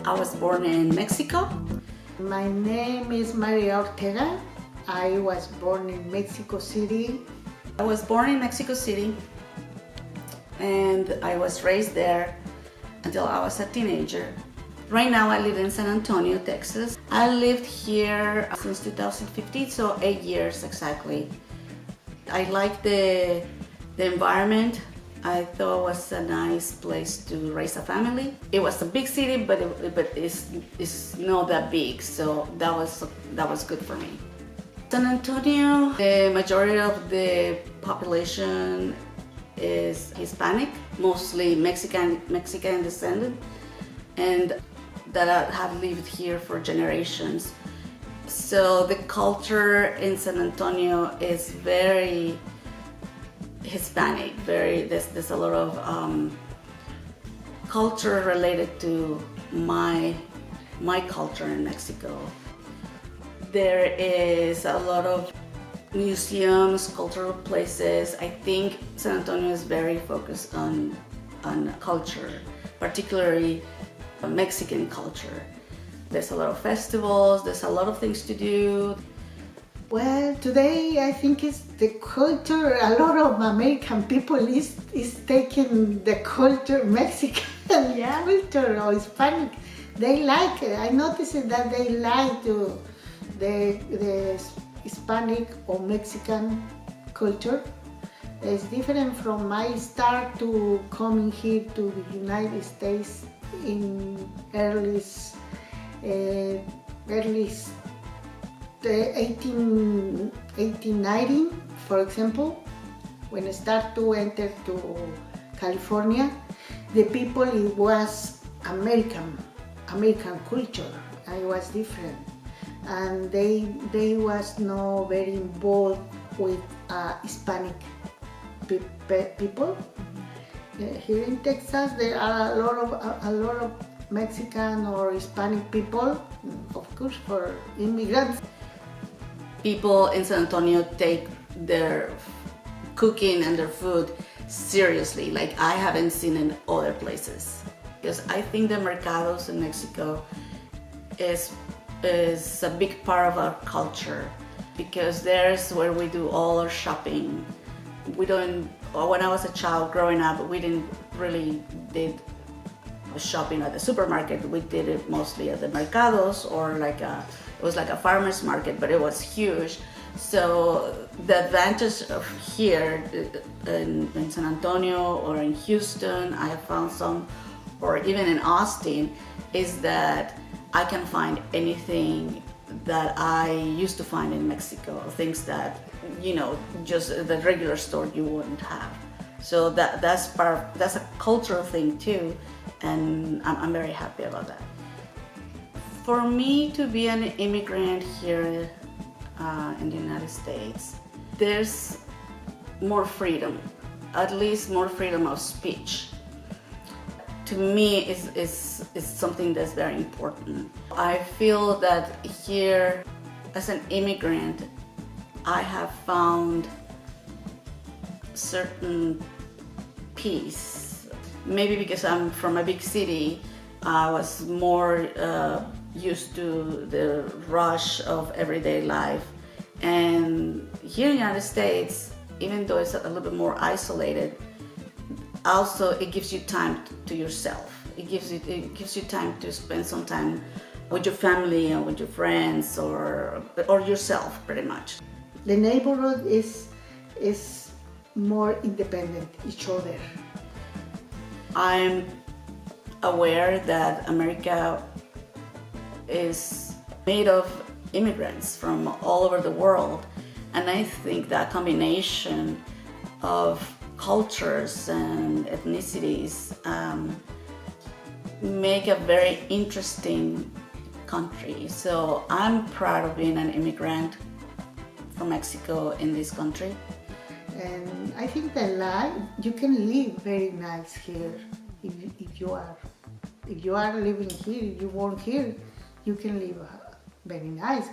I was born in Mexico. My name is Maria Ortega. I was born in Mexico City. I was born in Mexico City and I was raised there until I was a teenager. Right now I live in San Antonio, Texas. I lived here since 2015, so 8 years exactly. I like the environment. I thought it was a nice place to raise a family. It was a big city, but it's not that big, so that was good for me. San Antonio, the majority of the population is Hispanic, mostly Mexican descendant, and that have lived here for generations. So the culture in San Antonio is very Hispanic. There's a lot of culture related to my culture in Mexico. There is a lot of museums, cultural places. I think San Antonio is very focused on culture, particularly Mexican culture. There's a lot of festivals, there's a lot of things to do. Well, today I think it's the culture. A lot of American people is taking the culture, Mexican culture or Hispanic. They like it. I noticed that they like the Hispanic or Mexican culture. It's different from my start to coming here to the United States in early 1890, for example. When I start to enter to California, the people, it was American culture, and it was different, and they was not very involved with Hispanic people. Here in Texas, there are a lot of Mexican or Hispanic people, of course, for immigrants. People in San Antonio take their cooking and their food seriously, like I haven't seen in other places. Because I think the mercados in Mexico is a big part of our culture, because there's where we do all our shopping. When I was a child growing up, we didn't really did shopping at the supermarket. We did it mostly at the mercados, or it was like a farmer's market, but it was huge. So the advantage of here in San Antonio or in Houston, I have found some, or even in Austin, is that I can find anything that I used to find in Mexico, things that, just the regular store you wouldn't have. So that's a cultural thing too, and I'm very happy about that. For me to be an immigrant here in the United States, there's more freedom, at least more freedom of speech. To me, is something that's very important. I feel that here, as an immigrant, I have found certain peace. Maybe because I'm from a big city, I was more used to the rush of everyday life. And here in the United States, even though it's a little bit more isolated, also it gives you time to yourself. It gives you time to spend some time with your family and with your friends, or yourself, pretty much. The neighborhood is more independent each other. I'm aware that America is made of immigrants from all over the world, and I think that combination of cultures and ethnicities make a very interesting country. So I'm proud of being an immigrant from Mexico in this country. And I think that you can live very nice here if you are living here, if you work here, you can live very nice.